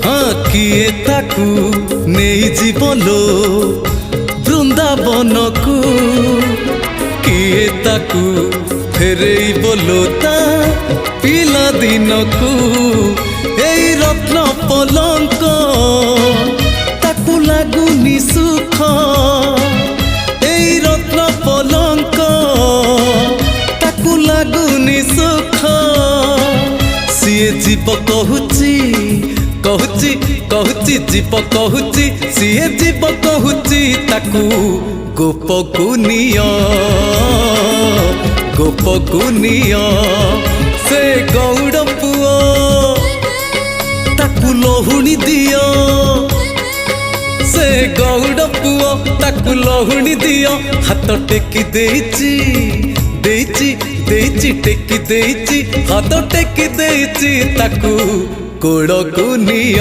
हाँ किए ताकू नहीं जीवलो बृंदावन को किए ताकू फेरे बोलो ता पिला दिन को एई रत्न पलंक ताकू लागुनी सुख एई रत्न पलंक ताकू लागुनी सुख सीए जीव कहूची कहूची कहूची जीव कहूची सीए जीव कहूची ताकू गोप कुनिया गोप कुनिया से गौड़ पुओ ताकू लहुणी दियो से गौड़ पुओ ताकू लहुणी दियो हाथ टेकी देइची देइची देइची टेकी देइची हाथ टेकी देइची ताकू कोड़ कुनिया।